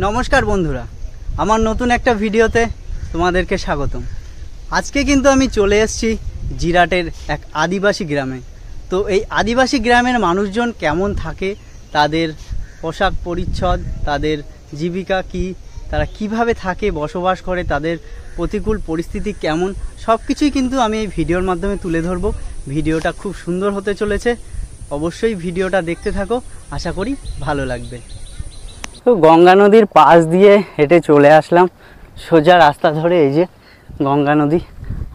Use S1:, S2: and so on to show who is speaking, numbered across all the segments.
S1: নমস্কার বন্ধুরা, আমার নতুন একটা ভিডিওতে তোমাদেরকে স্বাগতম। আজকে কিন্তু আমি চলে এসেছি জিরাটের এক আদিবাসী গ্রামে। তো এই আদিবাসী গ্রামের মানুষজন কেমন থাকে, তাদের পোশাক পরিচ্ছদ, তাদের জীবিকা কি, তারা কিভাবে থাকে, বসবাস করে, তাদের প্রতিকূল পরিস্থিতি কেমন, সব কিছুই কিন্তু আমি এই ভিডিওর মাধ্যমে তুলে ধরব। ভিডিওটা খুব সুন্দর হতে চলেছে, অবশ্যই ভিডিওটা দেখতে থাকো, আশা করি ভালো লাগবে। তো গঙ্গা নদীর পাশ দিয়ে হেঁটে চলে আসলাম সোজা রাস্তা ধরে। এই যে গঙ্গা নদী,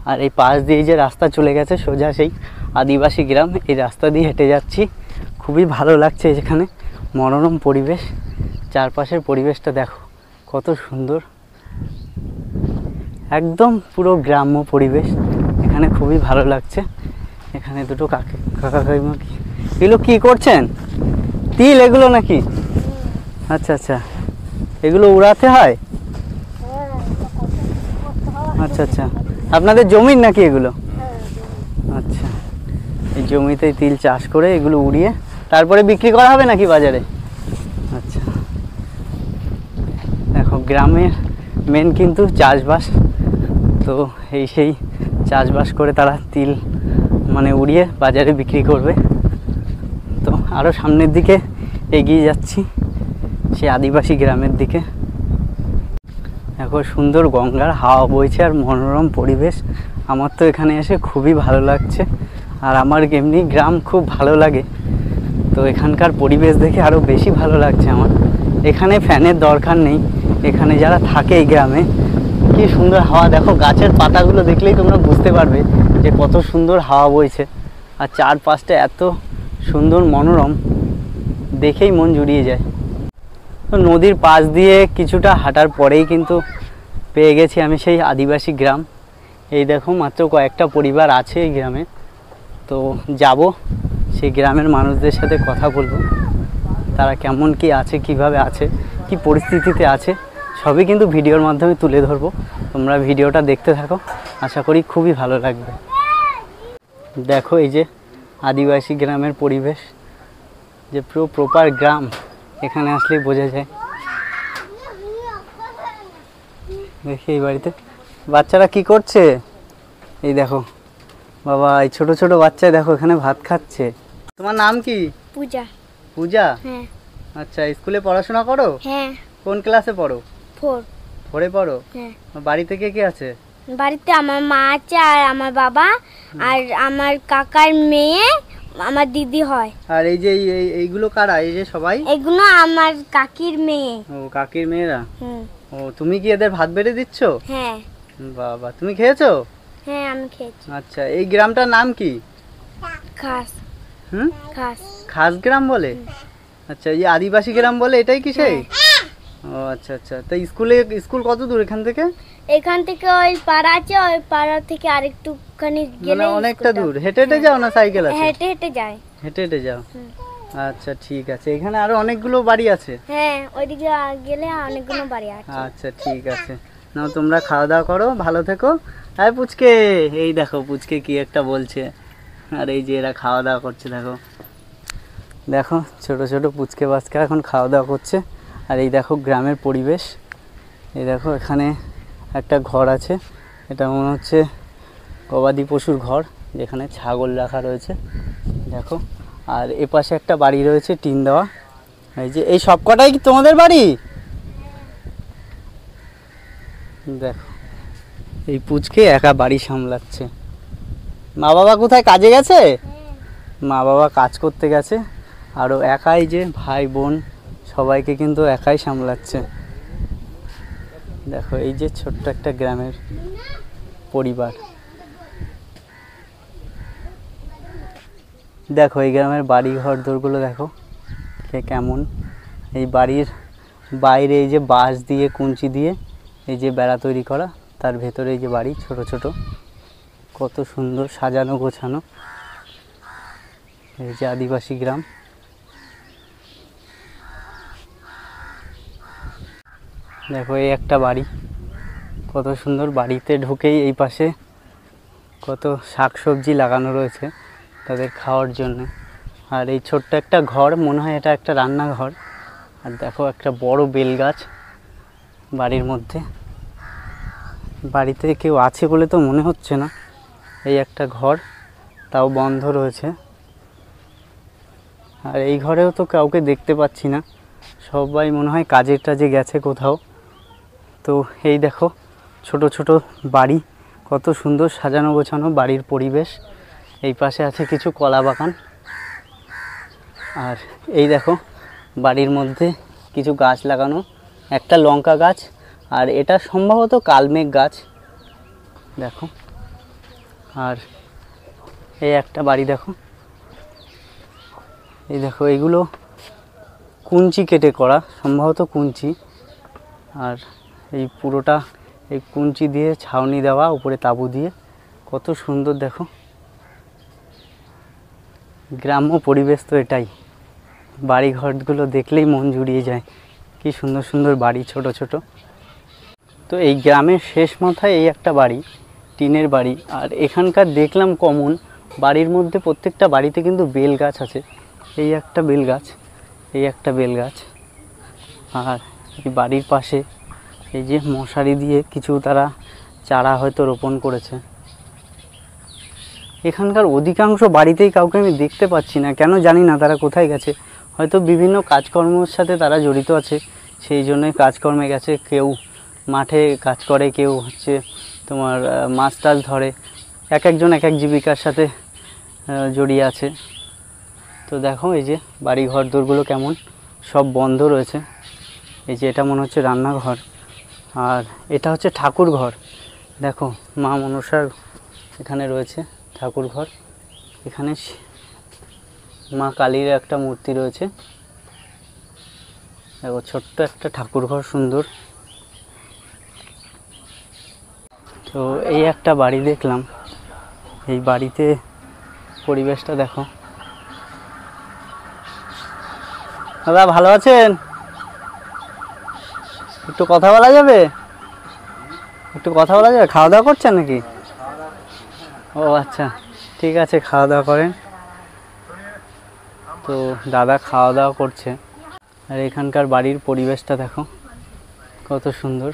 S1: আর এই পাশ দিয়ে যে রাস্তা চলে গেছে সোজা সেই আদিবাসী গ্রাম। এই রাস্তা দিয়ে হেঁটে যাচ্ছি, খুবই ভালো লাগছে। যেখানে মনোরম পরিবেশ, চারপাশের পরিবেশটা দেখো কত সুন্দর, একদম পুরো গ্রাম্য পরিবেশ। এখানে খুবই ভালো লাগছে। এখানে দুটো কাকা কাকিমা, এগুলো কী করছেন? তিল এগুলো নাকি? আচ্ছা আচ্ছা, এগুলো উড়াতে হয়? আচ্ছা আচ্ছা, আপনাদের জমির নাকি এগুলো? আচ্ছা, এই জমিতে তিল চাষ করে এগুলো উড়িয়ে তারপরে বিক্রি করা হবে নাকি বাজারে? আচ্ছা, দেখো গ্রামের মেন কিন্তু চাষবাস। তো এই সেই চাষবাস করে তারা তিল মানে উড়িয়ে বাজারে বিক্রি করবে। তো আরও সামনের দিকে এগিয়ে যাচ্ছি, সেই আদিবাসী গ্রামের দিকে। এখন সুন্দর গঙ্গার হাওয়া বইছে আর মনোরম পরিবেশ। আমার তো এখানে এসে খুবই ভালো লাগছে, আর আমার এমনি গ্রাম খুব ভালো লাগে। তো এখানকার পরিবেশ দেখে আরও বেশি ভালো লাগছে আমার। এখানে ফ্যানের দরকার নেই, এখানে যারা থাকে এই গ্রামে, কি সুন্দর হাওয়া। দেখো গাছের পাতাগুলো দেখলেই তোমরা বুঝতে পারবে যে কত সুন্দর হাওয়া বইছে, আর চারপাশটা এত সুন্দর মনোরম, দেখেই মন জুড়িয়ে যায়। তো নদীর পাশ দিয়ে কিছুটা হাঁটার পরেই কিন্তু পেয়ে গেছি আমি সেই আদিবাসী গ্রাম। এই দেখো মাত্র কয়েকটা পরিবার আছে এই গ্রামে। তো যাব, সেই গ্রামের মানুষদের সাথে কথা বলবো, তারা কেমন কি আছে, কিভাবে আছে, কি পরিস্থিতিতে আছে, সবই কিন্তু ভিডিওর মাধ্যমে তুলে ধরবো। তোমরা ভিডিওটা দেখতে থাকো, আশা করি খুবই ভালো লাগবে। দেখো এই যে আদিবাসী গ্রামের পরিবেশ, যে পুরো প্রপার গ্রাম, এখানে আসলেই বোঝা যায়। দেখি এই বাড়িতে বাচ্চারা কি করছে। এই দেখো বাবা, এই ছোট ছোট বাচ্চা দেখো এখানে ভাত খাচ্ছে। তোমার নাম কি?
S2: পূজা।
S1: পূজা?
S2: হ্যাঁ।
S1: আচ্ছা, স্কুলে পড়াশোনা করো?
S2: হ্যাঁ।
S1: কোন ক্লাসে পড়ো?
S2: 4।
S1: 4-এ পড়ো?
S2: হ্যাঁ।
S1: বাড়িতে কে কে আছে?
S2: বাড়িতে আমার মা আছে, আর আমার বাবা, আর আমার কাকার মেয়ে, আমার দিদি হয়।
S1: আর এই যে এইগুলো কারা? এই যে সবাই
S2: এগুলো আমার কাকির মেয়ে।
S1: ও, কাকির মেয়েরা?
S2: হুম।
S1: ও, তুমি কি এদের ভাত বেড়ে দিচ্ছ?
S2: হ্যাঁ।
S1: বাবা, তুমি খেয়েছো?
S2: হ্যাঁ, আমি খেয়েছি।
S1: আচ্ছা, এই গ্রামটার নাম কি?
S2: খাস।
S1: হুম,
S2: খাস।
S1: খাস গ্রাম বলে? আচ্ছা, এই আদিবাসী গ্রাম বলে, এটাই কি সেই? ও আচ্ছা আচ্ছা। তো স্কুল কত দূর এখান থেকে?
S2: এখান থেকে ওই পাড়া আছে, ওই পাড়া থেকে আরেকটুখানি গেলে
S1: অনেকটা দূর। হেঁটে হেঁটে যাও না সাইকেল আছে?
S2: হেঁটে হেঁটে যায়।
S1: হেঁটে হেঁটে যাও? আচ্ছা ঠিক আছে। এখানে আরো অনেকগুলো বাড়ি আছে?
S2: হ্যাঁ, ওইদিকে গেলে অনেকগুলো বাড়ি আছে।
S1: আচ্ছা ঠিক আছে, নাও তোমরা খাওয়া দাওয়া করো, ভালো থেকো। হ্যাঁ পুচকে, এই দেখো পুচকে কি একটা বলছে, আর এই যে এরা খাওয়া দাওয়া করছে। দেখো দেখো ছোট ছোট পুচকে বাচ্চা এখন খাওয়া দাওয়া করছে। আর এই দেখো গ্রামের পরিবেশ। এই দেখো এখানে একটা ঘর আছে, এটা মনে হচ্ছে গবাদি পশুর ঘর, যেখানে ছাগল রাখা রয়েছে। দেখো, আর এপাশে একটা বাড়ি রয়েছে টিন দেওয়া। এই যে এই সব কটাই কি তোমাদের বাড়ি? দেখো এই পুচকে একা বাড়ি সামলাচ্ছে। মা বাবা কোথায়, কাজে গেছে? মা বাবা কাজ করতে গেছে, আরও একাই যে ভাই বোন সবাইকে কিন্তু একাই সামলাচ্ছে। দেখো এই যে ছোট্ট একটা গ্রামের পরিবার। দেখো এই গ্রামের বাড়ি ঘর দোরগুলো দেখো কেমন। এই বাড়ির বাইরে এই যে বাঁশ দিয়ে, কুঞ্চি দিয়ে এই যে বেড়া তৈরি করা, তার ভেতরে এই যে বাড়ি ছোট ছোট, কত সুন্দর সাজানো গোছানো। এই যে আদিবাসী গ্রাম। দেখো এই একটা বাড়ি, কত সুন্দর। বাড়িতে ঢুকেই এই পাশে কত শাকসবজি লাগানো রয়েছে তাদের খাওয়ার জন্য। আর এই ছোট্ট একটা ঘর, মনে হয় এটা একটা রান্নাঘর। আর দেখো একটা বড় বেল গাছ, বাড়ির মধ্যে। বাড়িতে কেউ আছে বলে তো মনে হচ্ছে না। এই একটা ঘর, তাও বন্ধ রয়েছে। আর এই ঘরেও তো কাউকে দেখতে পাচ্ছি না, সবাই মনে হয় কাজে টাজে গেছে কোথাও। তো এই দেখো ছোট ছোট বাড়ি, কত সুন্দর সাজানো গোছানো বাড়ির পরিবেশ। এই পাশে আছে কিছু কলা বাগান। আর এই দেখো বাড়ির মধ্যে কিছু গাছ লাগানো, একটা লঙ্কা গাছ, আর এটা সম্ভবত কালমেঘ গাছ দেখো। আর এই একটা বাড়ি দেখো, এই দেখো এইগুলো কুঞ্চি কেটে করা, সম্ভবত কুঞ্চি। আর এই পুরোটা এই কুঞ্চি দিয়ে ছাউনি দেওয়া, উপরে তাঁবু দিয়ে, কত সুন্দর দেখো। গ্রাম্য পরিবেশ তো এটাই, বাড়ি ঘরগুলো দেখলেই মন জুড়িয়ে যায়। কি সুন্দর সুন্দর বাড়ি, ছোট ছোট। তো এই গ্রামের শেষ মাথায় এই একটা বাড়ি, টিনের বাড়ি। আর এখানকার দেখলাম কমন বাড়ির মধ্যে প্রত্যেকটা বাড়িতে কিন্তু বেল গাছ আছে। এই একটা বেল গাছ, এই একটা বেল গাছ। আর এই বাড়ির পাশে এই যে মশারি দিয়ে কিছু তারা চারা হয়তো রোপণ করেছে। এখানকার অধিকাংশ বাড়িতেই কাউকে আমি দেখতে পাচ্ছি না, কেন জানি না, তারা কোথায় গেছে। হয়তো বিভিন্ন কাজকর্মের সাথে তারা জড়িত আছে, সেই জন্যই কাজকর্মে গেছে। কেউ মাঠে কাজ করে, কেউ হচ্ছে তোমার মাছ টাছ ধরে, এক একজন এক এক জীবিকার সাথে জড়িয়ে আছে। তো দেখো এই যে বাড়ি ঘর দোরগুলো কেমন সব বন্ধ রয়েছে। এই যে এটা মনে হচ্ছে রান্নাঘর, আর এটা হচ্ছে ঠাকুর ঘর। দেখো মা মনসার এখানে রয়েছে ঠাকুর ঘর। এখানে মা কালীর একটা মূর্তি রয়েছে। দেখো ছোট্ট একটা ঠাকুর ঘর, সুন্দর। তো এই একটা বাড়ি দেখলাম, এই বাড়িতে পরিবেশটা দেখো। দাদা ভালো আছেন? একটু কথা বলা যাবে? একটু কথা বলা যাবে? খাওয়া দাওয়া করছেন নাকি? ও আচ্ছা, ঠিক আছে, খাওয়া দাওয়া করেন। তো দাদা খাওয়া দাওয়া করছে। আর এখানকার বাড়ির পরিবেশটা দেখো কত সুন্দর।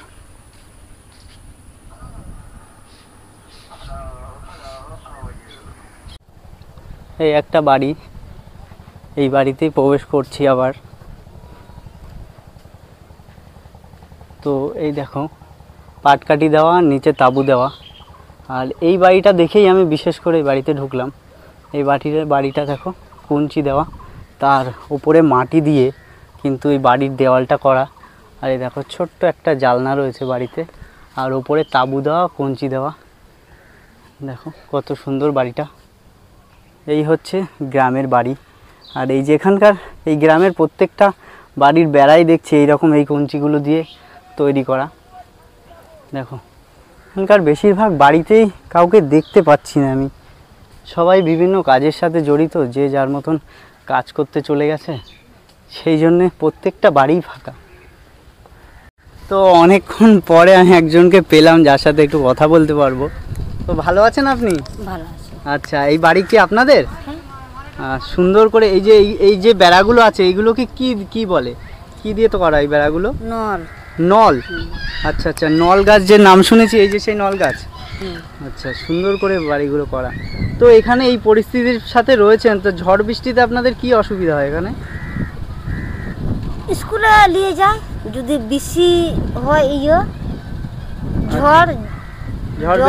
S1: এই একটা বাড়ি, এই বাড়িতেই প্রবেশ করছি আবার। তো এই দেখো পাটকাঠি দেওয়া, নিচে তাঁবু দেওয়া। আর এই বাড়িটা দেখেই আমি বিশেষ করে এই বাড়িতে ঢুকলাম। এই বাড়িটা দেখো কুঞ্চি দেওয়া, তার উপরে মাটি দিয়ে কিন্তু এই বাড়ির দেওয়ালটা করা। আর এই দেখো ছোট্ট একটা জালনা রয়েছে বাড়িতে, আর উপরে তাঁবু দেওয়া, কুঞ্চি দেওয়া। দেখো কত সুন্দর বাড়িটা। এই হচ্ছে গ্রামের বাড়ি। আর এই যে এখানকার এই গ্রামের প্রত্যেকটা বাড়ির বেড়াই দেখছি এইরকম এই কঞ্চিগুলো দিয়ে তৈরি করা। দেখো এখানকার বেশিরভাগ বাড়িতেই কাউকে দেখতে পাচ্ছি না আমি, সবাই বিভিন্ন কাজের সাথে জড়িত, যে যার মতন কাজ করতে চলে গেছে, সেই জন্যে প্রত্যেকটা বাড়িই ফাঁকা। তো অনেকক্ষণ পরে আমি একজনকে পেলাম যার সাথে একটু কথা বলতে পারবো। তো ভালো আছেন আপনি?
S2: ভালো আছে।
S1: আচ্ছা, এই বাড়ি কি আপনাদের? সুন্দর করে এই যে বেড়াগুলো আছে এইগুলোকে কি বলে, কি দিয়ে তো করা এই বেড়াগুলো?
S2: নল।
S1: নল? আচ্ছা আচ্ছা, নল গাছ যে নাম শুনেছি, এই যে সেই নল গাছ। আচ্ছা, সুন্দর করে বাড়িগুলো করা। তো এখানে এই পরিস্থিতির সাথে রয়েছেন, তো ঝড় বৃষ্টিতে আপনাদের কি অসুবিধা হয় এখানে?
S2: স্কুলে নিয়ে যায় যদি বেশি হয়, ঝড়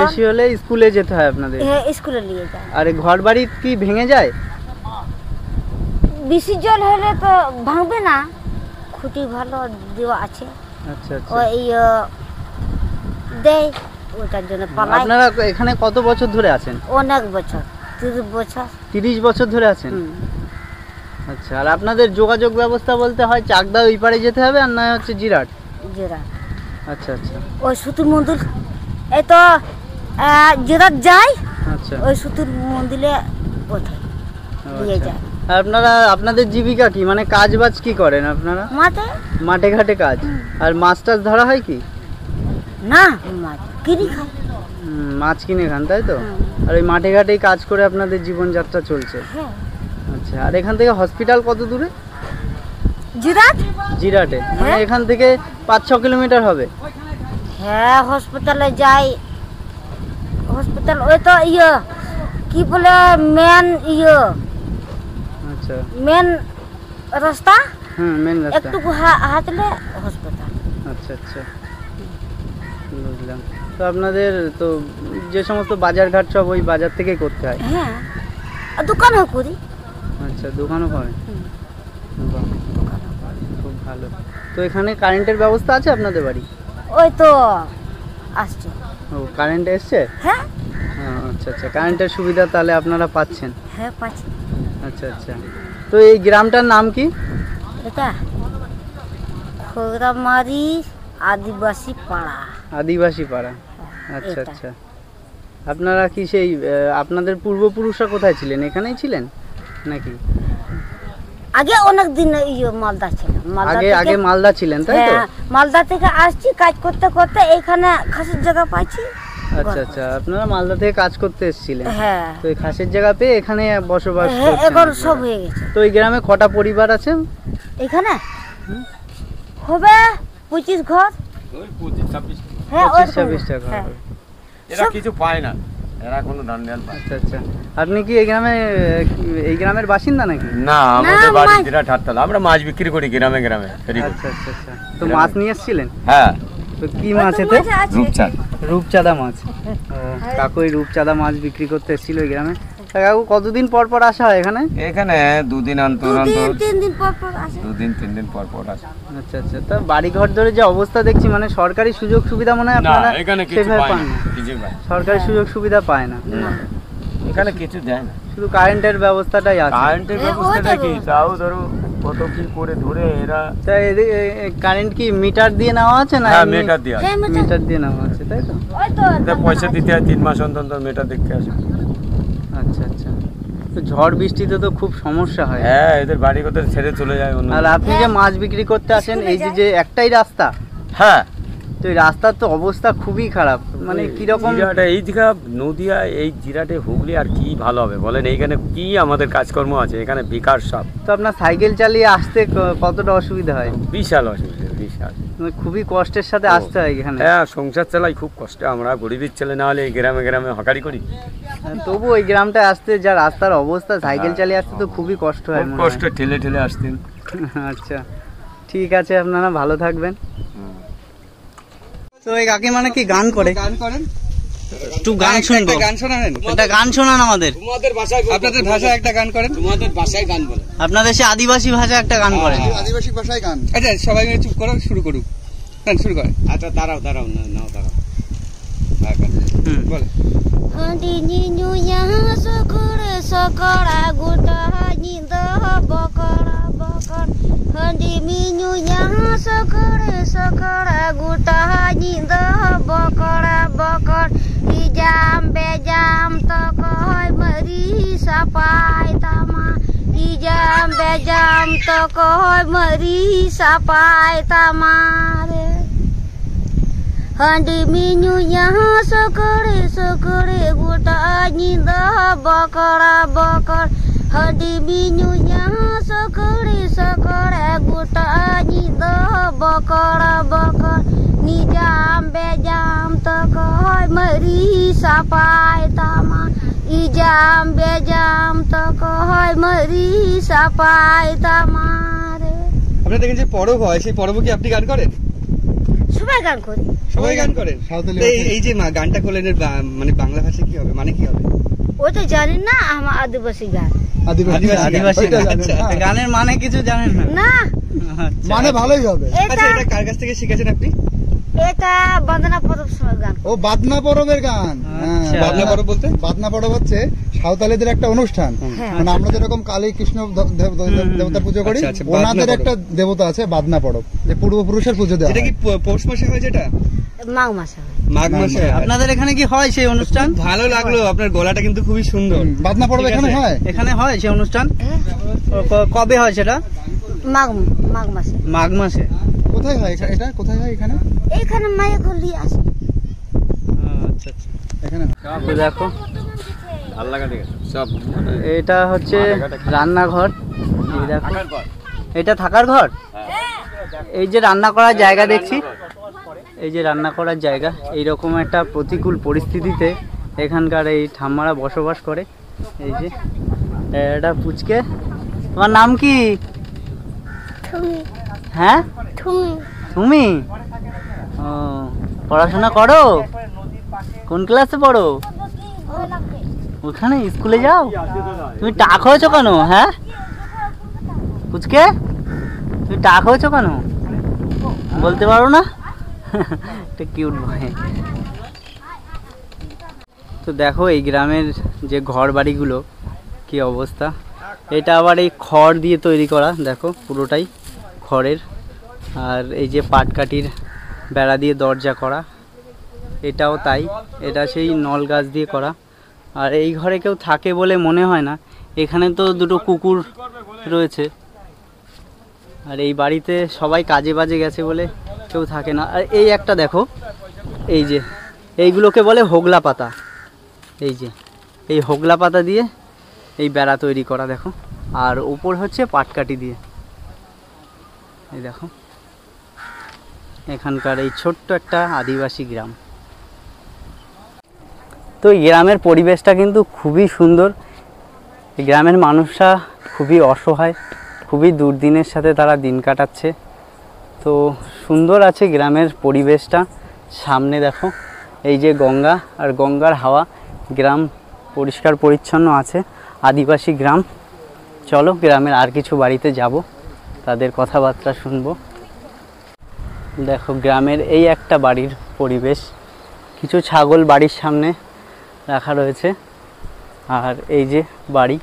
S1: বেশি হলে স্কুলে যেতে হয় আপনাদের?
S2: হ্যাঁ, স্কুলে নিয়ে যায়।
S1: আর ঘর বাড়ি কি ভেঙে যায়?
S2: বেশি জল হলে তো ভাঙবে না, খুঁটি ভালো দেওয়া আছে।
S1: আচ্ছা আচ্ছা,
S2: ওই দেয়, ওটার জন্য পালাই।
S1: আপনারা এখানে কত বছর ধরে আছেন?
S2: অনেক বছর, 30 বছর।
S1: 30 বছর ধরে আছেন? আচ্ছা, আর আপনাদের যোগাযোগ ব্যবস্থা বলতে হয় চাকদা ওই পারে যেতে হবে, আর না হচ্ছে জিরাট?
S2: জিরাট।
S1: আচ্ছা আচ্ছা,
S2: ওই সুতুর মন্দির, এই তো জিরাট যায়।
S1: আচ্ছা,
S2: ওই সুতুর মন্দিরে ওঠে, নিয়ে যায়।
S1: আর আপনাদের জীবিকা কি, মানে কাজ বাজ কি করেন আপনারা? মাঠে ঘাটে কাজ। আর মাছ টাছ ধরা হয় কি?
S2: না, মাছ কিনে খাই।
S1: মাছ কিনে খান, তাই তো? আর ওই মাঠে ঘাটেই কাজ করে আপনাদের জীবনযাত্রা চলছে?
S2: হ্যাঁ।
S1: আচ্ছা, আর এখান থেকে হসপিটাল কত দূরে?
S2: জিরাট?
S1: জিরাটে, মানে
S2: হ্যাঁ।
S1: এখান থেকে 5-6 কিলোমিটার হবে।
S2: হ্যাঁ, হসপিটালে যাই। হসপিটাল ওই তো কি বলে মেন
S1: আচ্ছা,
S2: মেন রাস্তা,
S1: মেন রাস্তা।
S2: একটু হাঁটলে হসপিটাল।
S1: আচ্ছা আচ্ছা, বুঝলাম। তো আপনাদের তো যে সমস্ত বাজারঘাট সব ওই বাজার থেকেই করতে হয়?
S2: হ্যাঁ, আর দোকানও করি।
S1: আচ্ছা, দোকানও করেন?
S2: হুম।
S1: বাহ, খুব ভালো। তো এখানে কারেন্টের ব্যবস্থা আছে আপনাদের বাড়ি?
S2: ওই তো আসছে।
S1: ও, কারেন্ট এসছে?
S2: হ্যাঁ
S1: আচ্ছা আচ্ছা, কারেন্টের সুবিধা তাহলে আপনারা পাচ্ছেন?
S2: হ্যাঁ পাচ্ছি।
S1: আচ্ছা আচ্ছা। তো এই গ্রামটার নাম কি?
S2: এটা খোরামারি আদিবাসী পাড়া।
S1: আদিবাসী পাড়া। আচ্ছা
S2: এটা।
S1: আচ্ছা। আপনারা কি সেই আপনাদের পূর্বপুরুষরা কোথায় ছিলেন? এখানেই ছিলেন নাকি?
S2: আগে অনেক দিন মালদা ছিল।
S1: আগে মালদা ছিলেন, তাই তো?
S2: হ্যাঁ, মালদা থেকে আসছি, কাজ করতে করতে এখানে খাসির জায়গা পাইছি।
S1: আচ্ছা আচ্ছা, আপনারা মালদা থেকে কাজ করতে এসেছিলেন?
S2: হ্যাঁ
S1: তো এই খাসের জায়গা পেয়ে এখানে বসবাস
S2: হ্যাঁ,
S1: করছেন
S2: এখন
S1: আপনারা?
S2: সব হয়ে গেছে।
S1: তো এই গ্রামে কটা পরিবার আছে?
S2: এখানে হবে 25 ঘর।
S3: ওই 25-26
S2: হ্যাঁ,
S1: 25-26টা ঘর
S2: হ্যাঁ।
S1: হবে।
S3: এরা কিছু পায় না, এরা কোনো ধান ধ্যান পায়
S1: আচ্ছা আচ্ছা। আপনি কি এই গ্রামের বাসিন্দা নাকি?
S3: না। আমাদের
S2: না,
S3: বাড়ি
S2: মাছ-
S3: জিরাট হাটতলা, আমরা মাছ বিক্রি করি গ্রামে গ্রামে ফেরি করি।
S1: আচ্ছা আচ্ছা আচ্ছা। তো মাছ নিয়ে এসেছিলেন?
S3: হ্যাঁ,
S1: তো কি মাছ এতে?
S3: রূপচাঁদ।
S1: রূপচাঁদা মাছ। কাকু এই রূপচাঁদা মাছ বিক্রি করতে এসেছিল এই গ্রামে। তা কাকু কতদিন পর পর আসা হয় এখানে?
S3: এখানে 2 দিন অন্তর
S2: 2-3 দিন পর পর আসে।
S3: 2-3 দিন পর পর আসে।
S1: আচ্ছা আচ্ছা। তা বাড়ি ঘর ধরে যে অবস্থা দেখছি, মানে সরকারি সুযোগ সুবিধা মনে হয়
S3: না,
S1: আপনারা
S3: এখানে কিছু
S1: সেভাবে
S3: পায়
S1: পান
S3: না,
S1: না?
S3: কিছু পায়
S1: সরকারি সুযোগ সুবিধা পায় না,
S3: না। এখানে কিছু দেয় না।
S1: শুধু কারেন্টের ব্যবস্থাটাই আছে।
S3: কারেন্টের
S2: ওই
S3: ব্যবস্থাটা
S2: তো
S3: কি, তাও ধরো কত কি করে ধরে এরা।
S1: তা কারেন্ট কি মিটার দিয়ে নেওয়া আছে না?
S3: হ্যাঁ,
S1: এমনি?
S3: মেটার দিয়ে আসে।
S2: হ্যাঁ,
S1: মিটার দিয়ে নেওয়া আছে, তাই তো?
S2: ওই তো
S3: এদের পয়সা দিতে হয় 3 মাস অন্তর অন্তর মেটার দেখতে আসে।
S1: আচ্ছা আচ্ছা। তো ঝড় বৃষ্টিতে তো খুব সমস্যা হয়।
S3: হ্যাঁ, এদের বাড়ি কোথায় ছেড়ে চলে যায় অন্য।
S1: আর আপনি যে মাছ বিক্রি করতে আসেন, এই যে একটাই রাস্তা,
S3: হ্যাঁ,
S1: তো এই রাস্তার তো অবস্থা খুবই খারাপ, মানে কিরকম?
S3: জিরাটে এই দিঘা নদিয়া, এই জিরাটে হুগলি আর কি ভালো হবে বলেন? এইখানে কি আমাদের কাজকর্ম আছে? এখানে বেকার সব।
S1: তো আপনার সাইকেল চালিয়ে আসতে কতটা অসুবিধা হয়?
S3: বিশাল অসুবিধা, বিশাল।
S1: মানে খুবই কষ্টের সাথে আসতে হয় এখানে।
S3: হ্যাঁ, সংসার চালাই খুব কষ্টে। আমরা গরিবের ছেলে, না হলে এই গ্রামে গ্রামে হকারি করি।
S1: তবু ওই গ্রামটা আসতে যা রাস্তার অবস্থা, সাইকেল চালিয়ে আসতে তো খুবই কষ্ট হয়
S3: খুব
S1: মনে
S3: কষ্ট,
S1: হয়।
S3: ঠেলে ঠেলে আসতেন।
S1: আচ্ছা, ঠিক আছে, আপনারা ভালো থাকবেন। তো এই কাকিমা নাকি গান করে?
S4: গান করেন?
S1: একটু গান শুনবো।
S4: গান শোনাবেন?
S1: একটা গান শোনান আমাদের।
S3: তোমাদের ভাষায়,
S4: আপনাদের ভাষায় একটা গান করেন।
S3: তোমাদের ভাষায় গান বলে।
S1: আপনাদের সে আদিবাসী ভাষা একটা গান করেন।
S4: আদিবাসী ভাষায় গান। আচ্ছা, সবাই মিলে চুপ করো, শুরু করুক। গান শুরু করেন।
S3: আচ্ছা, দাঁড়াও দাঁড়াও, নাও দাঁড়াও।
S4: বলে।
S2: Handi ninyu yang sekere sekara guta nyinda bakara bakar. Handi minyu yang sekere sekara guta nyinda bakara bakar. Ijam bejam tokoy meri sapai tama. Ijam bejam tokoy meri sapai tamare. Handi minyu yang sekere sekere guta nyinda bakara bakar. Handi minyu yang sekere sekere guta nyinda bakara bakar. Nijam bejam tokoy meri sapai tama. Ijam bejam tokoy meri sapai tamare.
S4: আপনাদের দেখেন যে পরব হয়, সেই পরব কি আপনি গান করেন?
S2: সবাই গান করি।
S4: সবাই গান করেন? তো এই যে গানটা করলেন, এর মানে বাংলা ভাষায় কি হবে, মানে কি হবে?
S2: ওই তো জানি না, আমার আদিবাসী গান।
S1: আদিবাসী গান।
S4: আচ্ছা।
S1: গানের মানে কিছু জানেন না?
S2: না,
S1: আচ্ছা।
S5: মানে ভালোই হবে।
S4: আচ্ছা, এটা কার কাছ থেকে শিখেছেন আপনি?
S2: এটা বন্দনা পদক সময় গান।
S5: ও বাদনা পরবের গান।
S1: আচ্ছা।
S4: বাদনা পরব বলতে?
S5: বাদনা পরব হচ্ছে সাঁওতালিদের একটা অনুষ্ঠান।
S2: হ্যাঁ।
S5: মানে আমরা যেরকম কালী কৃষ্ণ দেবতার পুজো করি,
S4: আচ্ছা, আচ্ছা, বাদনা
S5: ওনাদের
S4: পরব।
S5: একটা দেবতা আছে বাদনা পরব, যে পূর্বপুরুষের পুজো দেওয়া
S4: যেটা কি
S5: হয়।
S4: পৌষ মাসে হয়? যেটা
S2: মাঘ মাসে হয়।
S4: মাঘ মাসে হয়।
S1: আপনাদের এখানে কি হয় সেই অনুষ্ঠান?
S4: ভালো লাগলো, আপনার গলাটা কিন্তু খুবই সুন্দর।
S5: বাদনা পরব
S4: ঠিক
S5: এখানে
S4: আছে।
S5: হয়।
S1: এখানে হয় সেই অনুষ্ঠান?
S2: হ্যাঁ,
S1: কবে হয় সেটা?
S2: মাঘ মাঘ মাসে।
S5: মাঘ মাসে। কোথায় হয় এটা? কোথায় হয় এখানে?
S2: এখানে মায়ে করলি আসে।
S1: আচ্ছা আচ্ছা।
S5: এখানে হয়।
S1: তো দেখো,
S3: ভাল লাগা ঠিক আছে সব। মানে
S1: এটা হচ্ছে রান্নাঘর। এই দেখো, এটা থাকার ঘর। এই যে রান্না করার জায়গা দেখছি, এই যে রান্না করার জায়গা, এইরকম একটা প্রতিকূল পরিস্থিতিতে এখানকার এই ঠাম্মারা বসবাস করে। এই যে এটা পুচকে, তোমার নাম কি? হ্যাঁ তুমি? ও, পড়াশোনা করো? কোন ক্লাসে পড়ো? ওখানে স্কুলে যাও? তুমি টাক হয়েছো কেন? হ্যাঁ পুচকে, তুমি টাক হয়েছো কেন বলতে পারো না? একটা কিউট ভয়। তো দেখো এই গ্রামের যে ঘর বাড়িগুলো কি অবস্থা। এটা আবার এই খড় দিয়ে তৈরি করা, দেখো পুরোটাই খড়ের। আর এই যে পাটকাঠির বেড়া দিয়ে দরজা করা, এটাও তাই, এটা সেই নল গাছ দিয়ে করা। আর এই ঘরে কেউ থাকে বলে মনে হয় না, এখানে তো দুটো কুকুর রয়েছে। আর এই বাড়িতে সবাই কাজে বাজে গেছে বলে কেউ থাকে না। আর এই একটা দেখো, এই যে এইগুলোকে বলে হোগলা পাতা। এই যে এই হোগলা পাতা দিয়ে এই বেড়া তৈরি করা, দেখো। আর উপর হচ্ছে পাটকাঠি দিয়ে। এই দেখো এখানকার এই ছোট্ট একটা আদিবাসী গ্রাম। তো এই গ্রামের পরিবেশটা কিন্তু খুবই সুন্দর। এই গ্রামের মানুষরা খুবই অসহায়, খুবই দুর্দিনের সাথে তারা দিন কাটাচ্ছে। তো সুন্দর আছে গ্রামের পরিবেশটা। সামনে দেখো এই যে গঙ্গা, আর গঙ্গার হাওয়া, গ্রাম পরিষ্কার পরিচ্ছন্ন আছে, আদিবাসী গ্রাম। চলো গ্রামের আর কিছু বাড়িতে যাব, তাদের কথাবার্তা শুনবো। দেখো গ্রামের এই একটা বাড়ির পরিবেশ, কিছু ছাগল বাড়ির সামনে রাখা রয়েছে। আর এই যে বাড়ি,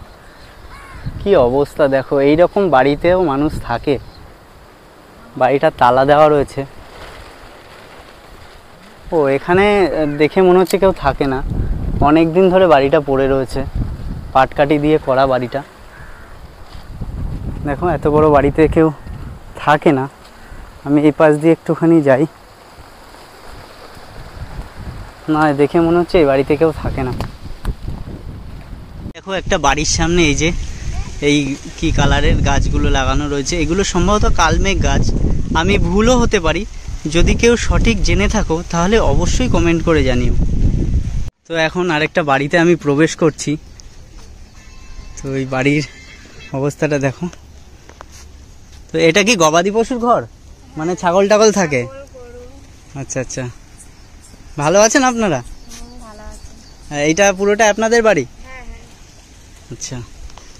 S1: কি অবস্থা দেখো, এই রকম বাড়িতেও মানুষ থাকে। বাড়িটা তালা দেওয়া রয়েছে। ও এখানে দেখে মনে হচ্ছে কেউ থাকে না, অনেক দিন ধরে বাড়িটা পড়ে রয়েছে, পাটকাঠি দিয়ে করা বাড়িটা। দেখো এত বড় বাড়িতে কেউ থাকে না। আমি এই পাশ দিয়ে একটুখানি যাই, না দেখে মনে হচ্ছে এই বাড়িতে কেউ থাকে না। দেখো একটা বাড়ির সামনে এই যে এই কি কালারের গাছগুলো লাগানো রয়েছে, এগুলো সম্ভবত কালমেঘ গাছ, আমি ভুলও হতে পারি। যদি কেউ সঠিক জেনে থাকো তাহলে অবশ্যই কমেন্ট করে জানিও। তো এখন আরেকটা বাড়িতে আমি প্রবেশ করছি। তো এই বাড়ির অবস্থাটা দেখো। তো এটা কি গবাদি পশুর ঘর, মানে ছাগল টাগল থাকে? আচ্ছা আচ্ছা, ভালো আছেন আপনারা? এইটা পুরোটা আপনাদের বাড়ি? আচ্ছা,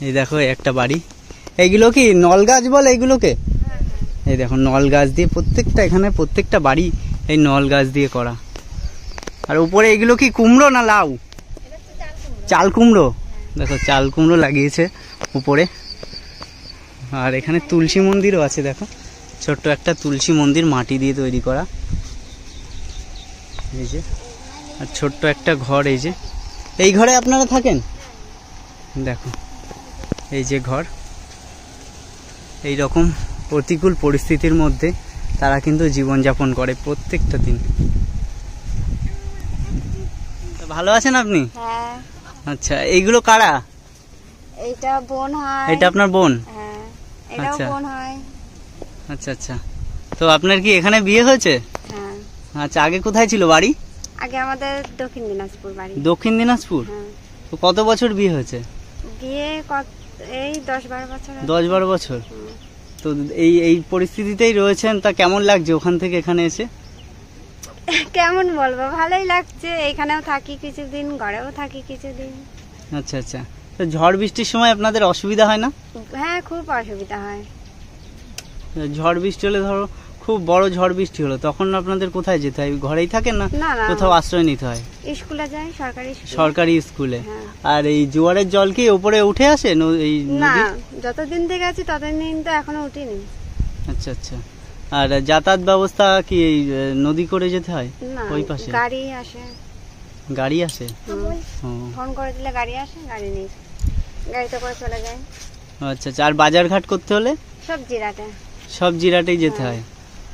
S1: এই দেখো একটা বাড়ি। এইগুলো কি নল গাছ বলে এইগুলোকে? এই দেখো নল গাছ দিয়ে প্রত্যেকটা, এখানে প্রত্যেকটা বাড়ি এই নল গাছ দিয়ে করা। আর উপরে এগুলো কি কুমড়ো না লাউ? চাল কুমড়ো। দেখো চাল কুমড়ো লাগিয়েছে উপরে। আর এখানে তুলসী মন্দিরও আছে, দেখো ছোট্ট একটা তুলসী মন্দির, মাটি দিয়ে তৈরি করা। এই যে আর ছোট্ট একটা ঘর, এই যে এই ঘরে আপনারা থাকেন। দেখো এই যে ঘর, এই রকম প্রতিকূল পরিস্থিতির মধ্যে তারা কিন্তু জীবনযাপন করে প্রত্যেকটা দিন। ভালো আছেন আপনি?
S2: হ্যাঁ।
S1: আচ্ছা, এইগুলো কারা?
S2: এটা বোন হয়।
S1: এটা আপনার বোন?
S2: হ্যাঁ, এটাও
S1: আচ্ছা।
S2: বোন হয়।
S1: আচ্ছা আচ্ছা, তো আপনার কি এখানে বিয়ে হয়েছে?
S2: হ্যাঁ।
S1: আচ্ছা, আগে কোথায় ছিল বাড়ি?
S2: আগে আমাদের দক্ষিণ দিনাজপুর বাড়ি।
S1: দক্ষিণ দিনাজপুর?
S2: হ্যাঁ।
S1: তো কত বছর বিয়ে হয়েছে?
S2: বিয়ে এই 10-12 বছর।
S1: 10-12 বছর। তো এই এই পরিস্থিতিতেই রয়েছেন, তা কেমন লাগছে ওখান থেকে এখানে এসে?
S2: কেমন বলবো, ভালোই লাগছে। এখানেও থাকি কিছুদিন, ঘরেও থাকি কিছুদিন।
S1: আচ্ছা আচ্ছা, তো ঝড় বৃষ্টির সময় আপনাদের অসুবিধা হয় না?
S2: হ্যাঁ, খুব অসুবিধা হয়।
S1: ঝড় বৃষ্টি হলে ধরো খুব বড় ঝড় বৃষ্টি হলো, তখন আপনাদের কোথায় যেতে হয়? ঘরেই থাকেন না
S2: না না,
S1: কোথাও আশ্রয় নিতে হয়?
S2: স্কুলে যাই, সরকারি স্কুলে।
S1: সরকারি স্কুলে।
S2: হ্যাঁ।
S1: আর এই জোয়ারের জল কি উপরে উঠে আসে এই
S2: না,
S1: নদীর?
S2: যতদিন থেকে আছি ততদিন তো এখনো উঠিনি।
S1: আচ্ছা আচ্ছা, আর যাতায়াত ব্যবস্থা কি এই নদী করে যেতে হয়?
S2: না,
S1: ওই পাশে
S2: গাড়ি আসে।
S1: গাড়ি আসে? ও
S2: ফোন করে দিলে গাড়ি আসে, গাড়ি নেই, গাড়িতে করে চলে যায়।
S1: আচ্ছা আচ্ছা, আর বাজার ঘাট করতে হলে?
S2: সব জিরাটে।
S1: সব জিরাটেই যেতে হয়।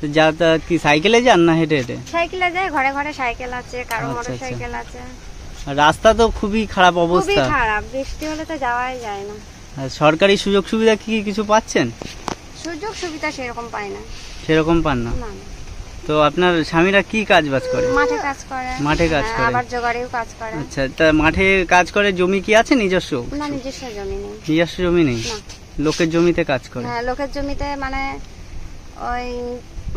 S1: তো যাতায়াত কি সাইকেলে যান না হেঁটে হেঁটে?
S2: সাইকেলে যায়, ঘরে ঘরে সাইকেল আছে, কারো
S1: আচ্ছা,
S2: মোটর
S1: আচ্ছা।
S2: সাইকেল আছে।
S1: আর রাস্তা তো খুবই খারাপ
S2: খুবই
S1: অবস্থা।
S2: খারাপ, বৃষ্টি হলে তো যাওয়াই যায় না।
S1: আর সরকারি সুযোগ সুবিধা কি কিছু পাচ্ছেন?
S6: সুযোগ সুবিধা সেরকম পায় না।
S1: সেরকম পান না?
S6: না না।
S1: তো আপনার স্বামীরা কি কাজ বাজ করে?
S6: মাঠে কাজ করে।
S1: মাঠে কাজ করে?
S6: আবার জোগাড়েও কাজ করে।
S1: আচ্ছা, তা মাঠে কাজ করে, জমি কি আছে নিজস্ব?
S6: না, নিজস্ব জমি নেই।
S1: নিজস্ব জমি নেই?
S6: না।
S1: লোকের জমিতে কাজ করে?
S6: হ্যাঁ, লোকের জমিতে মানে ওই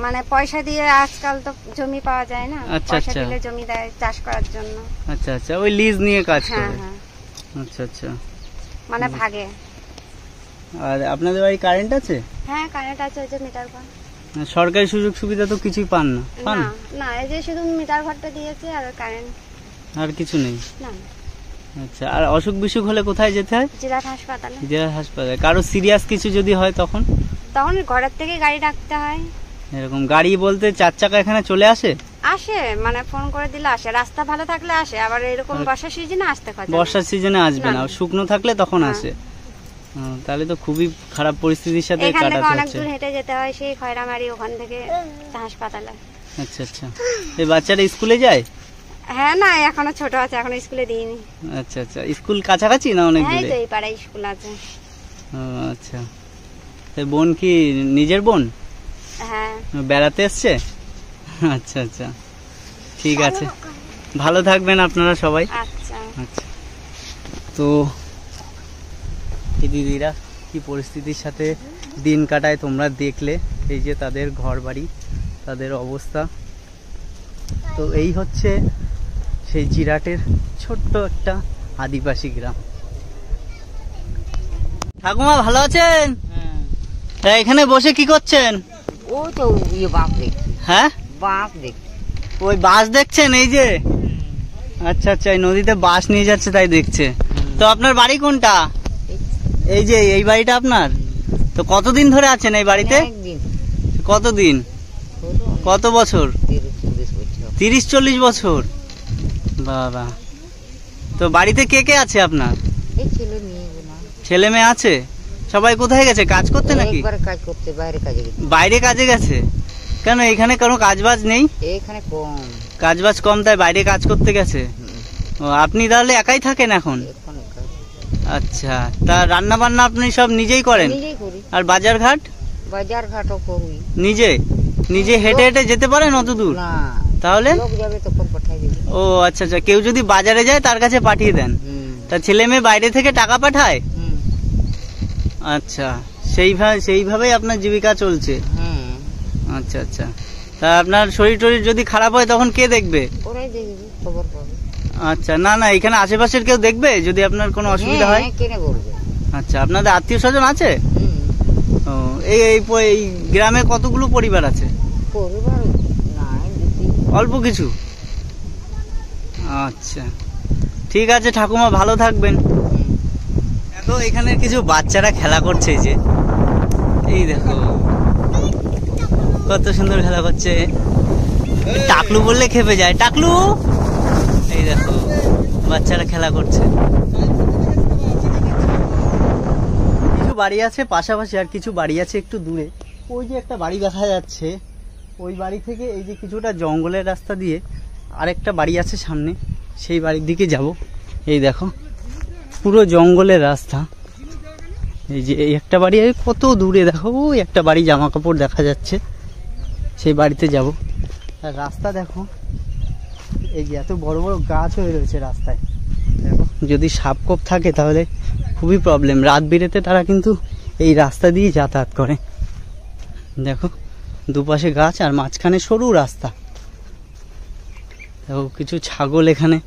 S6: মানে পয়সা দিয়ে আজকাল তো জমি পাওয়া যায় না।
S1: আচ্ছা,
S6: পয়সা
S1: আচ্ছা।
S6: দিলে জমি দেয় চাষ করার জন্য।
S1: আচ্ছা আচ্ছা, ওই লিজ নিয়ে কাজ
S6: হ্যাঁ
S1: করে?
S6: হ্যাঁ,
S1: আচ্ছা আচ্ছা।
S6: মানে ভাগে।
S1: আর আপনাদের বাড়ি কারেন্ট আছে?
S6: হ্যাঁ, কারেন্ট আছে, ওই যে মিটার ঘর।
S1: সরকারি সুযোগ সুবিধা তো কিছুই পান না? পান?
S6: না না, এই যে শুধু মিটার ঘরটা দিয়েছে আর কারেন্ট।
S1: আর কিছু নেই?
S6: না।
S1: আচ্ছা, আর অসুখ বিসুখ হলে কোথায় যেতে হয়?
S6: জেলা হাসপাতালে।
S1: জেলা হাসপাতালে? কারো সিরিয়াস কিছু যদি হয় তখন?
S6: তখন ঘরের থেকে গাড়ি ডাকতে হয়।
S1: এরকম গাড়ি বলতে 4 চাকা এখানে চলে আসে?
S6: আসে, মানে ফোন করে দিলে আসে। রাস্তা ভালো থাকলে আসে, আবার এরকম বর্ষার সিজনে আসতে হয়।
S1: বর্ষার সিজনে আসবে না, শুকনো থাকলে তখন আসে। তাহলে তো খুবই খারাপ পরিস্থিতির সাথে
S6: এখান থেকে
S1: কাটাতে
S6: অনেক
S1: হচ্ছে।
S6: দূর হেঁটে যেতে হয়, সেই খয়রামারি, ওখান থেকে হাসপাতালে।
S1: আচ্ছা আচ্ছা। এই বাচ্চারা স্কুলে যায়?
S6: হ্যাঁ, না এখনো ছোট আছে, এখনো স্কুলে দিইনি।
S1: আচ্ছা আচ্ছা। স্কুল কাছাকাছি না অনেক
S6: হ্যাঁ,
S1: দূরে?
S6: তো এই পাড়ায় স্কুল আছে।
S1: ও আচ্ছা। তো বোন কি নিজের বোন?
S6: হ্যাঁ।
S1: বেড়াতে এসছে? আচ্ছা আচ্ছা, ঠিক আছে, ভালো থাকবেন আপনারা সবাই।
S6: আচ্ছা।
S1: আচ্ছা। তো এই দিদিরা কি পরিস্থিতির সাথে দিন কাটায় তোমরা দেখলে, এই যে তাদের ঘর বাড়ি, তাদের অবস্থা। তো এই হচ্ছে সেই জিরাটের ছোট্ট একটা আদিবাসী গ্রাম। ঠাকুমা ভালো আছেন? তা এখানে বসে কি করছেন?
S7: ও তো বাপ দেখছি।
S1: হ্যাঁ,
S7: বাপ দেখছি।
S1: ওই বাস দেখছেন? এই যে আচ্ছা আচ্ছা, এই নদীতে বাস নিয়ে যাচ্ছে তাই দেখছে। তো আপনার বাড়ি কোনটা? এই যে এই বাড়িটা আপনার? তো কতদিন ধরে আছেন এই বাড়িতে? কতদিন? কত বছর? 30-40 বছর? বাবা। তো বাড়িতে কে কে আছে আপনার? ছেলে মেয়ে আছে? সবাই কোথায় গেছে, কাজ করতে নাকি?
S7: কাজ করতে বাইরে কাজে গেছে।
S1: বাইরে কাজে গেছে? কেন, এখানে কোনো কাজবাজ নেই?
S7: এখানে কম
S1: কাজবাজ কম, তাই বাইরে কাজ করতে গেছে। ও, আপনি তাহলে একাই থাকেন এখন? আচ্ছা, তা রান্না বান্না আপনি সব নিজেই করেন?
S7: নিজেই করি।
S1: আর বাজার ঘাট?
S7: বাজার ঘাটও করি।
S1: নিজে নিজে হেঁটে হেঁটে যেতে পারেন অত দূর?
S7: না।
S1: তাহলে
S7: লোক যাবে তখন পাঠাই দিবি।
S1: ও আচ্ছা আচ্ছা, কেউ যদি বাজারে যায় তার কাছে পাঠিয়ে দেন? তা ছেলে মেয়ে বাইরে থেকে টাকা পাঠায়? আচ্ছা, সেইভাবেই আপনার জীবিকা চলছে? আচ্ছা আচ্ছা। তা আপনার শরীর টরীর যদি খারাপ হয় তখন কে দেখবে?
S7: ওরাই দেখবে, খবর পাবে।
S1: আচ্ছা, না না, এখানে আশেপাশের কেউ দেখবে যদি আপনার কোনো অসুবিধা হয়?
S7: কেনে বলবে।
S1: আচ্ছা, আপনাদের আত্মীয় স্বজন আছে? ও, এই গ্রামে কতগুলো পরিবার আছে?
S7: পরিবার নাই,
S1: অল্প কিছু? আচ্ছা, ঠিক আছে ঠাকুমা, ভালো থাকবেন। দেখো এখানে কিছু বাচ্চারা খেলা করছে, যে এই দেখো কত সুন্দর খেলা করছে। টাকলু বললে খেপে যায়, টাকলু। এই দেখো বাচ্চারা খেলা করছে। কিছু বাড়ি আছে পাশাপাশি, আর কিছু বাড়ি আছে একটু দূরে। ওই যে একটা বাড়ি দেখা যাচ্ছে, ওই বাড়ি থেকে এই যে কিছুটা জঙ্গলের রাস্তা দিয়ে আরেকটা বাড়ি আছে সামনে, সেই বাড়ির দিকে যাব। এই দেখো পুরো জঙ্গলের রাস্তা। এই যে এই একটা বাড়ি, কত দূরে দেখো ওই একটা বাড়ি, জামা কাপড় দেখা যাচ্ছে, সেই বাড়িতে যাব। আর রাস্তা দেখো, এই যে এত বড় বড় গাছ হয়ে রয়েছে রাস্তায়। দেখো যদি সাপকোপ থাকে তাহলে খুবই প্রবলেম। রাত বিরেতে তারা কিন্তু এই রাস্তা দিয়ে যাতায়াত করে। দেখো দুপাশে গাছ আর মাঝখানে সরু রাস্তা। দেখো কিছু ছাগল এখানে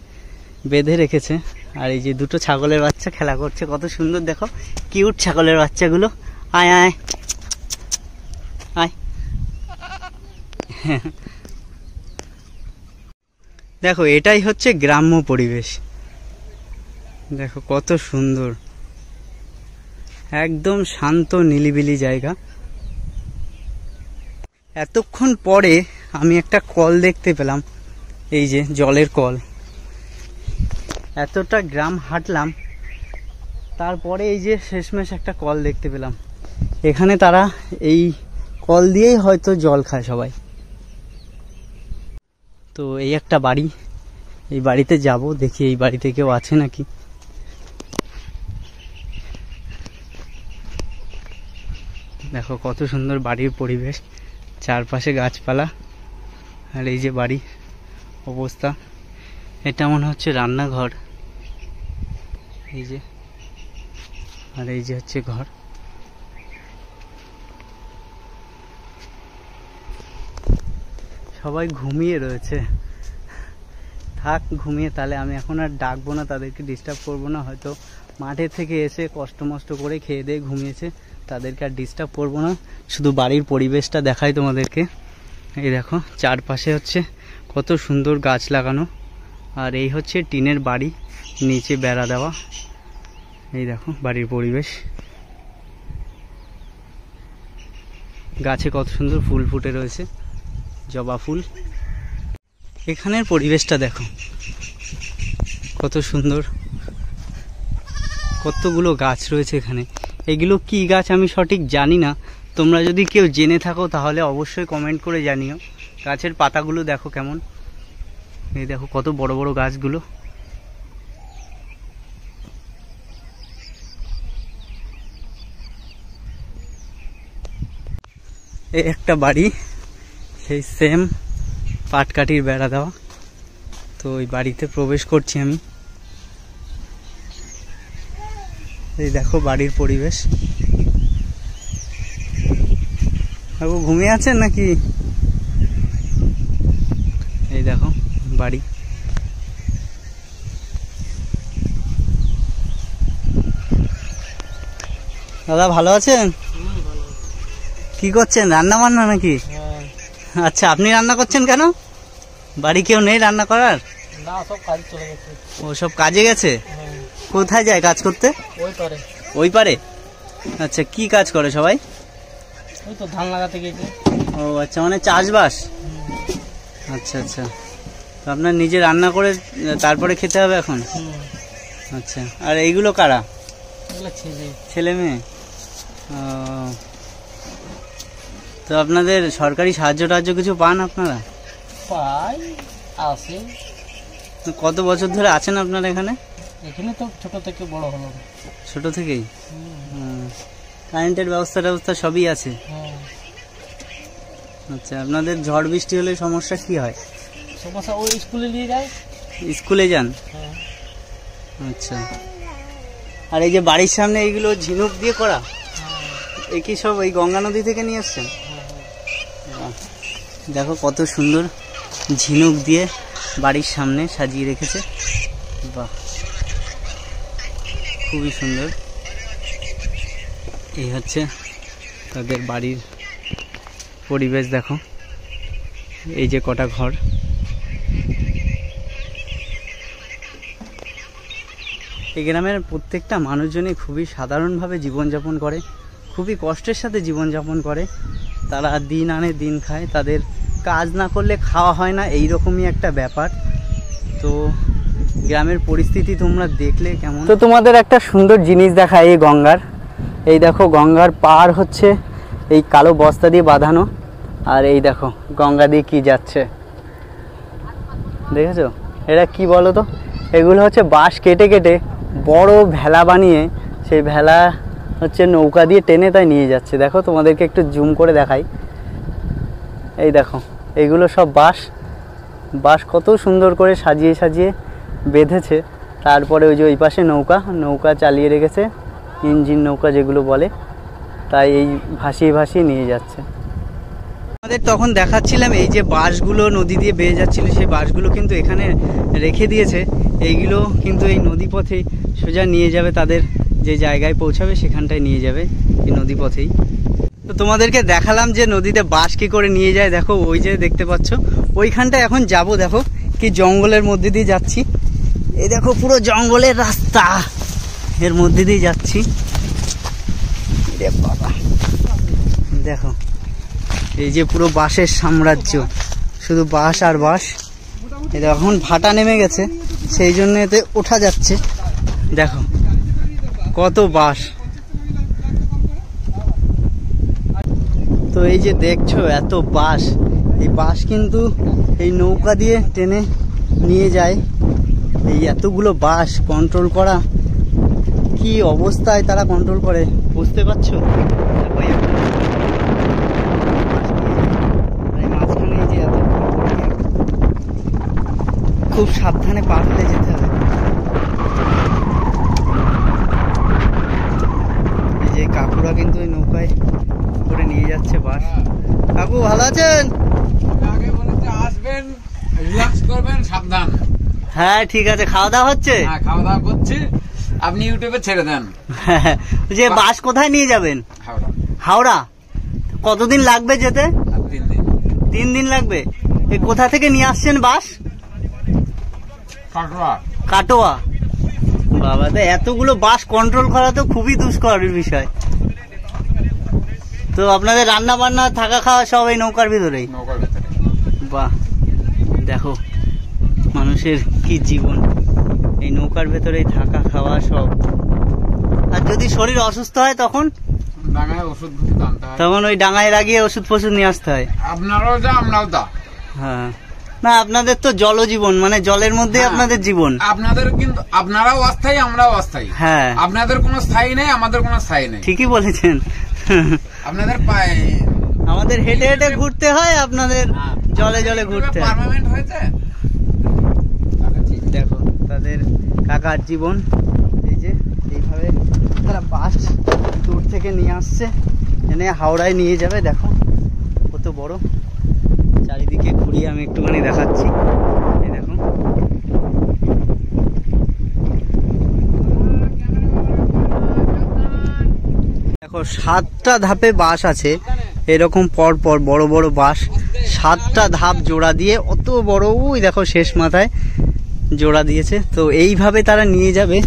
S1: বেঁধে রেখেছে, আর এই যে দুটো ছাগলের বাচ্চা খেলা করছে, কত সুন্দর দেখো, কিউট ছাগলের বাচ্চাগুলো। আয় আয় আয়। দেখো এটাই হচ্ছে গ্রাম্য পরিবেশ। দেখো কত সুন্দর, একদম শান্ত নিলিবিলি জায়গা। এতক্ষণ পরে আমি একটা কল দেখতে পেলাম, এই যে জলের কল। এতটা গ্রাম হাঁটলাম, তারপরে এই যে শেষমেশ একটা কল দেখতে পেলাম। এখানে তারা এই কল দিয়েই হয়তো জল খায় সবাই। তো এই একটা বাড়ি, এই বাড়িতে যাব, দেখি এই বাড়িতে কেউ আছে নাকি। দেখো কত সুন্দর বাড়ির পরিবেশ, চারপাশে গাছপালা, আর এই যে বাড়ির অবস্থা। এটা মনে হচ্ছে রান্নাঘর, এই যে, আর এই যে হচ্ছে ঘর। সবাই ঘুমিয়ে রয়েছে, থাক ঘুমিয়ে, তাহলে আমি এখন আর ডাকবো না, তাদেরকে ডিস্টার্ব করবো না। হয়তো মাঠে থেকে এসে কষ্ট মষ্ট করে খেয়ে দিয়ে ঘুমিয়েছে, তাদেরকে আর ডিস্টার্ব করবো না। শুধু বাড়ির পরিবেশটা দেখাই তোমাদেরকে। এই দেখো চারপাশে হচ্ছে কত সুন্দর গাছ লাগানো, আর এই হচ্ছে টিনের বাড়ি, নিচে বেড়া দেওয়া। এই দেখো বাড়ির পরিবেশ, গাছে কত সুন্দর ফুল ফুটে রয়েছে, জবা ফুল। এখানের পরিবেশটা দেখো কত সুন্দর, কতগুলো গাছ রয়েছে এখানে। এগুলো কি গাছ আমি সঠিক জানি না, তোমরা যদি কেউ জেনে থাকো তাহলে অবশ্যই কমেন্ট করে জানিও। গাছের পাতাগুলো দেখো কেমন, এই দেখো কত বড় বড় গাছগুলো। এই একটা বাড়ি, সেই সেম পাটকাঠির বেড়া দেওয়া। তো ওই বাড়িতে প্রবেশ করছি আমি। এই দেখো বাড়ির পরিবেশ। বাবু ঘুমিয়ে আছেন নাকি? এই দেখো বাড়ি। দাদা ভালো আছেন? কি করছেন, রান্না বান্না নাকি? আচ্ছা, আপনি রান্না করছেন কেন? বাড়ি কেউ নেই রান্না করার?
S8: না, সব কাজে চলে গেছে।
S1: ও সব কাজে গেছে? কোথায় যায় কাজ করতে?
S8: ওই পারে।
S1: ওই পারে? আচ্ছা, কি কাজ করে সবাই?
S8: ওই তো ধান লাগাতে গেছে।
S1: ও আচ্ছা, মানে চাষবাস। আচ্ছা আচ্ছা, তো আপনার নিজে রান্না করে তারপরে খেতে হবে এখন? আচ্ছা, আর এইগুলো কারা? ছেলে মেয়ে? তো আপনাদের সরকারি সাহায্য টাহায্য কিছু পান আপনারা?
S8: পাই, আসে।
S1: কত বছর ধরে আছেন আপনারা এখানে?
S8: এখানে তো ছোট থেকে বড় হলো।
S1: ছোট থেকেই? কারেন্টের ব্যবস্থা সবই আছে? আচ্ছা, আপনাদের ঝড় বৃষ্টি হলে সমস্যা কি হয়?
S8: সমস্যা ওই স্কুলে নিয়ে যায়।
S1: স্কুলে যান? আচ্ছা, আর এই যে বাড়ির সামনে এইগুলো ঝিনুক দিয়ে করা, এই কি সব এই গঙ্গা নদী থেকে নিয়ে আসছেন? দেখো কত সুন্দর ঝিনুক দিয়ে বাড়ির সামনে সাজিয়ে রেখেছে, বাহ খুবই সুন্দর। এই হচ্ছে তাদের বাড়ির পরিবেশ, দেখো এই যে কটা ঘর। এই গ্রামের প্রত্যেকটা মানুষজনই খুবই সাধারণভাবে জীবনযাপন করে, খুবই কষ্টের সাথে জীবনযাপন করে। তারা দিন আনে দিন খায়, তাদের কাজ না করলে খাওয়া হয় না, এই রকমই একটা ব্যাপার। তো গ্রামের পরিস্থিতি তোমরা দেখলে কেমন। তো তোমাদের একটা সুন্দর জিনিস দেখায় এই গঙ্গার। এই দেখো গঙ্গার পার হচ্ছে এই কালো বস্তা দিয়ে বাঁধানো, আর এই দেখো গঙ্গা দিয়ে কি যাচ্ছে, দেখেছো? এটা কি বলো তো? এগুলো হচ্ছে বাঁশ কেটে কেটে বড় ভেলা বানিয়ে, সেই ভেলা হচ্ছে নৌকা দিয়ে টেনে তাই নিয়ে যাচ্ছে। দেখো তোমাদেরকে একটু জুম করে দেখাই, এই দেখো এগুলো সব বাঁশ কত সুন্দর করে সাজিয়ে সাজিয়ে বেঁধেছে। তারপরে ওই যে ওই পাশে নৌকা চালিয়ে রেখেছে, ইঞ্জিন নৌকা যেগুলো বলে, তাই এই ভাসিয়ে ভাসিয়ে নিয়ে যাচ্ছে। আমাদের তখন দেখাচ্ছিলাম এই যে বাঁশগুলো নদী দিয়ে বেয়ে যাচ্ছিল, সেই বাঁশগুলো কিন্তু এখানে রেখে দিয়েছে। এইগুলো কিন্তু এই নদীপথে সোজা নিয়ে যাবে, তাদের যে জায়গায় পৌঁছাবে সেখানটায় নিয়ে যাবে এই নদীপথেই। তো তোমাদেরকে দেখালাম যে নদীতে বাঁশ কী করে নিয়ে যায়। দেখো ওই যে দেখতে পাচ্ছ ওইখানটায় এখন যাব। দেখো কি জঙ্গলের মধ্যে দিয়ে যাচ্ছি, এই দেখো পুরো জঙ্গলের রাস্তা, এর মধ্যে দিয়ে যাচ্ছি। বাবা দেখো এই যে পুরো বাঁশের সাম্রাজ্য, শুধু বাঁশ আর বাঁশ। এটা এখন ভাটা নেমে গেছে, সেই জন্য এতে ওঠা যাচ্ছে। দেখো কত বাঁশ। তো এই যে দেখছো এত বাঁশ, এই বাঁশ কিন্তু এই নৌকা দিয়ে টেনে নিয়ে যায়। এই এতগুলো বাঁশ কন্ট্রোল করা, কি অবস্থায় তারা কন্ট্রোল করে বুঝতে পারছো? খুব সাবধানে পার হয়ে যেতে হবে। এই যে কাকুরা কিন্তু ওই নৌকায় করে নিয়ে যাচ্ছে বাস। কাকু ভালো আছেন?
S9: আগে বলেছে আসবেন, রিল্যাক্স করবেন, সাবধান।
S1: হ্যাঁ ঠিক আছে। খাওয়া দাওয়া হচ্ছে?
S9: হ্যাঁ খাওয়া দাওয়া করছি, আপনি ইউটিউবে ছেড়ে দেন।
S1: যে বাস কোথায় নিয়ে যাবেন?
S9: হাওড়া।
S1: হাওড়া? কতদিন লাগবে যেতে?
S9: 3 দিন।
S1: 3 দিন লাগবে। এই কোথা থেকে নিয়ে আসছেন বাস?
S9: কাটোয়া।
S1: কাটোয়া? বাবা, তো এতগুলো বাস কন্ট্রোল করা তো খুবই দুষ্কর বিষয়। তো আপনাদের রান্না বান্না থাকা খাওয়া সব এই নৌকার ভিতরেই?
S9: নৌকার ভিতরে।
S1: বাহ, দেখো মানুষের কি জীবন, এই নৌকার ভেতরেই থাকা খাওয়া সব। আর যদি শরীর অসুস্থ হয় তখন?
S9: ডাঙায় ওষুধ ফষুধ আনতে হয়।
S1: তখন ওই ডাঙায় লাগিয়ে ওষুধ ফষুধ নিয়ে আসতে হয়।
S9: আপনারাও যা, আমরাও তা।
S1: হ্যাঁ, না আপনাদের তো জলজীবন, মানে জলের মধ্যে আপনাদের জীবন।
S9: আপনাদের কিন্তু আপনারাও অস্থায়ী, আমরাও অস্থায়ী।
S1: হ্যাঁ,
S9: আপনাদের কোনো স্থায়ী নেই, আমাদের কোনো স্থায়ী নেই।
S1: ঠিকই বলেছেন।
S9: আপনাদের পায়ে
S1: আমাদের হেঁটে হেঁটে ঘুরতে হয়, আপনাদের জলে জলে ঘুরতে হয়।
S9: পার্মানেন্ট হয়েছে।
S1: দেখো তাদের কাকার জীবন, এই যে এইভাবে তারা বাস দূর থেকে নিয়ে আসছে, এনে হাওড়ায় নিয়ে যাবে। দেখো কত বড়, চারিদিকে ঘুরিয়ে আমি একটুখানি দেখাচ্ছি। এই দেখো, দেখো 7টা ধাপে বাস আছে, এরকম পর পর বড় বড় বাস 7টা ধাপ জোড়া দিয়ে, অত বড়, ওই দেখো শেষ মাথায় জোড়া দিয়েছে। তো এইভাবে তারা নিয়ে যাবে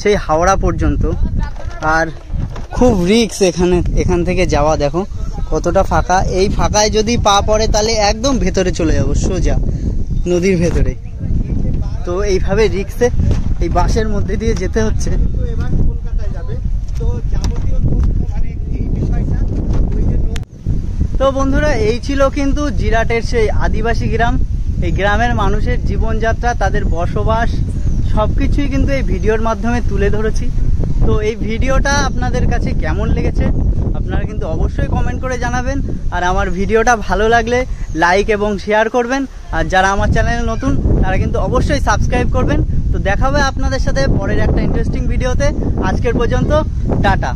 S1: সেই হাওড়া পর্যন্ত। আর খুব রিস্ক এখান থেকে যাওয়া। দেখো কতটা ফাঁকা, এই ফাঁকায় যদি পা পড়ে তাহলে একদম ভেতরে চলে যাবো, সোজা নদীর ভেতরে। তো এইভাবে রিস্কে এই বাসের মধ্যে দিয়ে যেতে হচ্ছে। তো বন্ধুরা, এই ছিল কিন্তু জিরাটের সেই আদিবাসী গ্রাম। এই গ্রামের মানুষের জীবনযাত্রা, তাদের বসবাস সবকিছুই কিন্তু এই ভিডিওর মাধ্যমে তুলে ধরেছি। তো এই ভিডিওটা আপনাদের কাছে কেমন লেগেছে আপনারা কিন্তু অবশ্যই কমেন্ট করে জানাবেন। আর আমার ভিডিওটা ভালো লাগলে লাইক এবং শেয়ার করবেন। আর যারা আমার চ্যানেলে নতুন তারা কিন্তু অবশ্যই সাবস্ক্রাইব করবেন। তো দেখা হবে আপনাদের সাথে পরের একটা ইন্টারেস্টিং ভিডিওতে। আজকের পর্যন্ত টাটা।